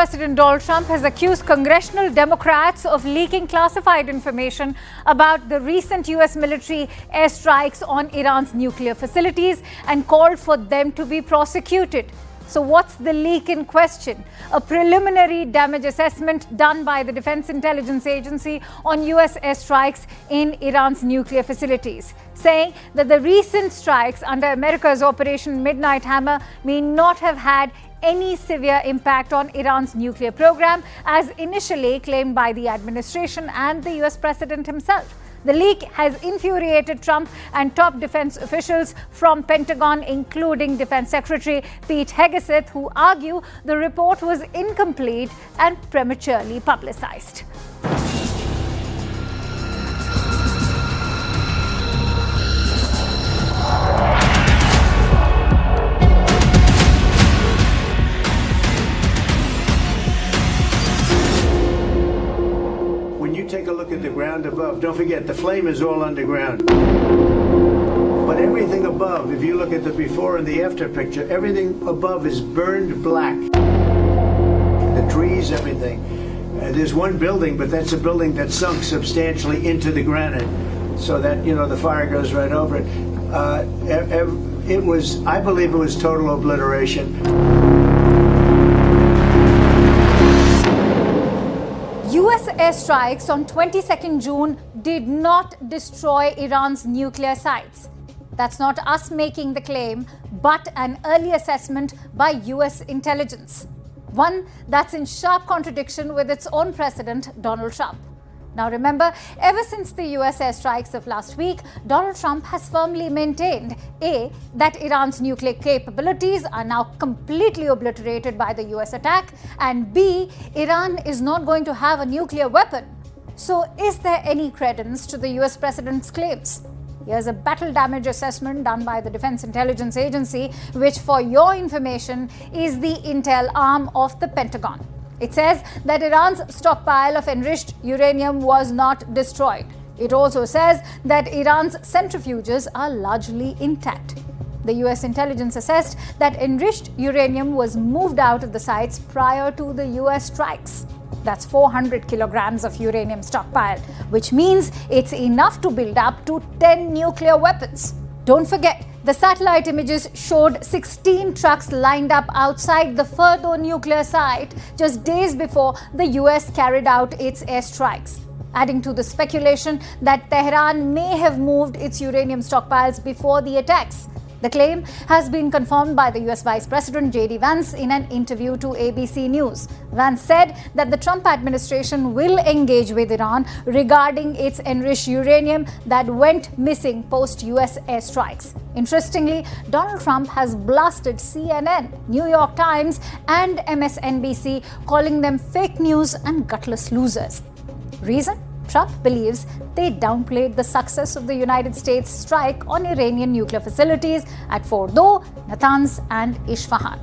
President Donald Trump has accused congressional Democrats of leaking classified information about the recent U.S. military airstrikes on Iran's nuclear facilities and called for them to be prosecuted. So what's the leak in question? A preliminary damage assessment done by the Defense Intelligence Agency on U.S. airstrikes in Iran's nuclear facilities, saying that the recent strikes under America's Operation Midnight Hammer may not have had any severe impact on Iran's nuclear program, as initially claimed by the administration and the US president himself. The leak has infuriated Trump and top defense officials from Pentagon, including Defense Secretary Pete Hegseth, who argue the report was incomplete and prematurely publicized. Take a look at the ground above. Don't forget, the flame is all underground. But everything above, if you look at the before and the after picture, everything above is burned black. The trees, everything. There's one building, but that's a building that sunk substantially into the granite, so that, you know, the fire goes right over it. It was, I believe it was total obliteration. US airstrikes on 22nd June did not destroy Iran's nuclear sites. That's not us making the claim, but an early assessment by US intelligence. One that's in sharp contradiction with its own president, Donald Trump. Now remember, ever since the US airstrikes of last week, Donald Trump has firmly maintained A, that Iran's nuclear capabilities are now completely obliterated by the US attack, and B, Iran is not going to have a nuclear weapon. So is there any credence to the US president's claims? Here's a battle damage assessment done by the Defense Intelligence Agency, which, for your information, is the intel arm of the Pentagon. It says that Iran's stockpile of enriched uranium was not destroyed. It also says that Iran's centrifuges are largely intact. The US intelligence assessed that enriched uranium was moved out of the sites prior to the US strikes. That's 400 kilograms of uranium stockpile, which means it's enough to build up to 10 nuclear weapons. Don't forget, the satellite images showed 16 trucks lined up outside the Fordo nuclear site just days before the US carried out its airstrikes, adding to the speculation that Tehran may have moved its uranium stockpiles before the attacks. The claim has been confirmed by the US Vice President J.D. Vance in an interview to ABC News. Vance said that the Trump administration will engage with Iran regarding its enriched uranium that went missing post-US airstrikes. Interestingly, Donald Trump has blasted CNN, New York Times, and MSNBC, calling them fake news and gutless losers. Reason? Trump believes they downplayed the success of the United States strike on Iranian nuclear facilities at Fordo, Natanz, and Isfahan.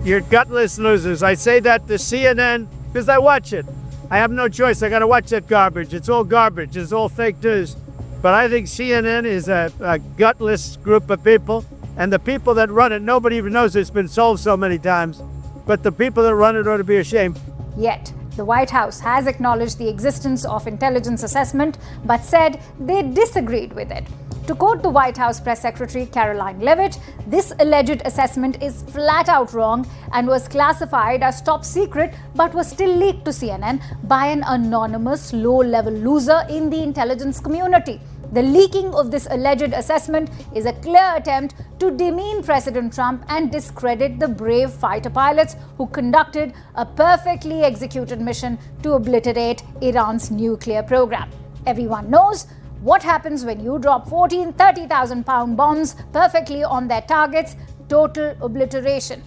You're gutless losers. I say that to CNN because I watch it. I have no choice. I got to watch that garbage. It's all garbage. It's all fake news. But I think CNN is a gutless group of people. And the people that run it, nobody even knows it's been sold so many times. But the people that run it ought to be ashamed. Yet, the White House has acknowledged the existence of intelligence assessment, but said they disagreed with it. To quote the White House Press Secretary Caroline Leavitt, this alleged assessment is flat out wrong and was classified as top secret, but was still leaked to CNN by an anonymous low-level loser in the intelligence community. The leaking of this alleged assessment is a clear attempt to demean President Trump and discredit the brave fighter pilots who conducted a perfectly executed mission to obliterate Iran's nuclear program. Everyone knows what happens when you drop 30,000-pound bombs perfectly on their targets: total obliteration.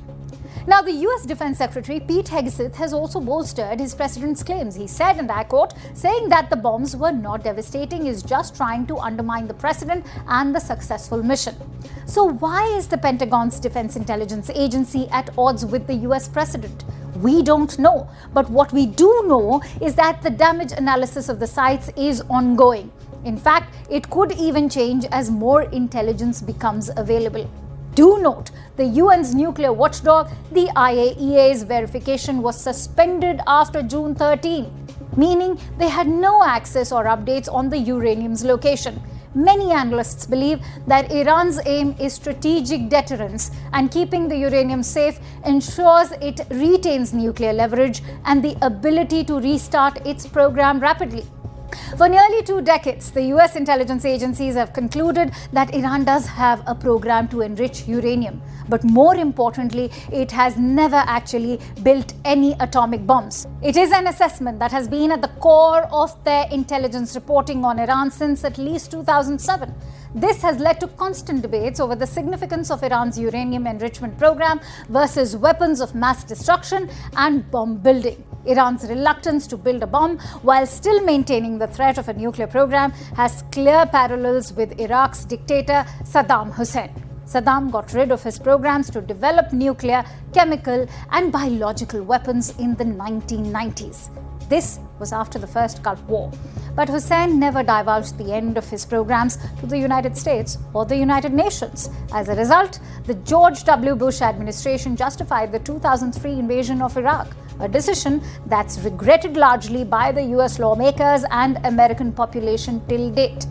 Now, the US Defense Secretary Pete Hegseth has also bolstered his president's claims. He said, and I quote, saying that the bombs were not devastating is just trying to undermine the president and the successful mission. So why is the Pentagon's Defense Intelligence Agency at odds with the US president? We don't know. But what we do know is that the damage analysis of the sites is ongoing. In fact, it could even change as more intelligence becomes available. Do note, the UN's nuclear watchdog, the IAEA's verification was suspended after June 13, meaning they had no access or updates on the uranium's location. Many analysts believe that Iran's aim is strategic deterrence, and keeping the uranium safe ensures it retains nuclear leverage and the ability to restart its program rapidly. For nearly 2 decades, the US intelligence agencies have concluded that Iran does have a program to enrich uranium. But more importantly, it has never actually built any atomic bombs. It is an assessment that has been at the core of their intelligence reporting on Iran since at least 2007. This has led to constant debates over the significance of Iran's uranium enrichment program versus weapons of mass destruction and bomb building. Iran's reluctance to build a bomb while still maintaining the threat of a nuclear program has clear parallels with Iraq's dictator Saddam Hussein. Saddam got rid of his programs to develop nuclear, chemical, and biological weapons in the 1990s. This was after the First Gulf War. But Hussein never divulged the end of his programs to the United States or the United Nations. As a result, the George W. Bush administration justified the 2003 invasion of Iraq, a decision that's regretted largely by the US lawmakers and American population till date.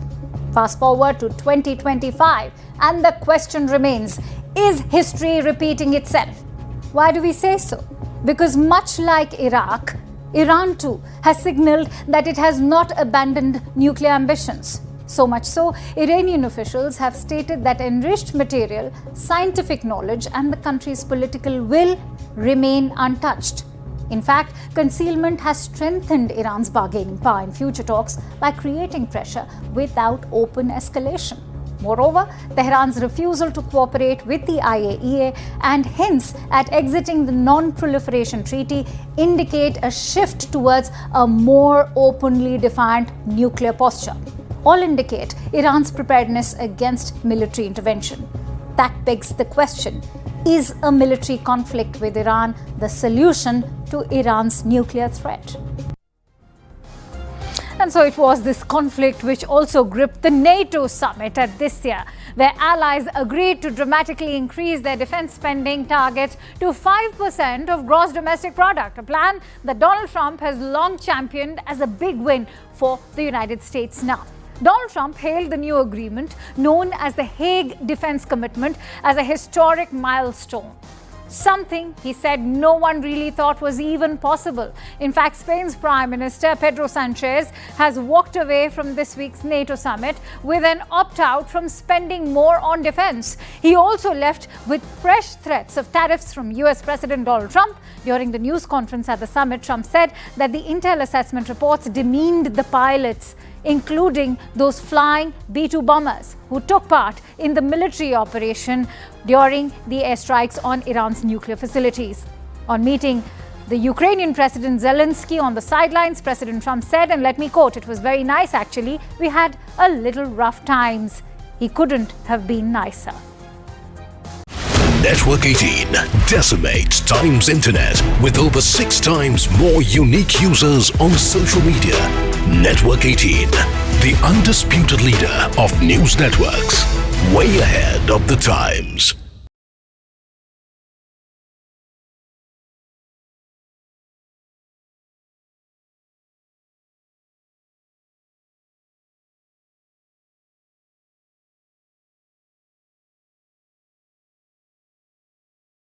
Fast forward to 2025, and the question remains, is history repeating itself? Why do we say so? Because much like Iraq, Iran too has signaled that it has not abandoned nuclear ambitions. So much so, Iranian officials have stated that enriched material, scientific knowledge, and the country's political will remain untouched. In fact, concealment has strengthened Iran's bargaining power in future talks by creating pressure without open escalation. Moreover, Tehran's refusal to cooperate with the IAEA and hints at exiting the Non-Proliferation Treaty indicate a shift towards a more openly defined nuclear posture. All indicate Iran's preparedness against military intervention. That begs the question, is a military conflict with Iran the solution to Iran's nuclear threat? And so it was this conflict which also gripped the NATO summit at this year, where allies agreed to dramatically increase their defense spending targets to 5% of gross domestic product, a plan that Donald Trump has long championed as a big win for the United States now. Donald Trump hailed the new agreement, known as the Hague Defense Commitment, as a historic milestone. Something, he said, no one really thought was even possible. In fact, Spain's Prime Minister Pedro Sanchez has walked away from this week's NATO summit with an opt-out from spending more on defense. He also left with fresh threats of tariffs from US President Donald Trump. During the news conference at the summit, Trump said that the intel assessment reports demeaned the pilots, including those flying B-2 bombers who took part in the military operation during the airstrikes on Iran's nuclear facilities. On meeting the Ukrainian President Zelensky on the sidelines, President Trump said, and let me quote, "It was very nice actually. We had a little rough times. He couldn't have been nicer." Network 18 decimates Times Internet with over 6 times more unique users on social media. Network 18, the undisputed leader of news networks, way ahead of the times.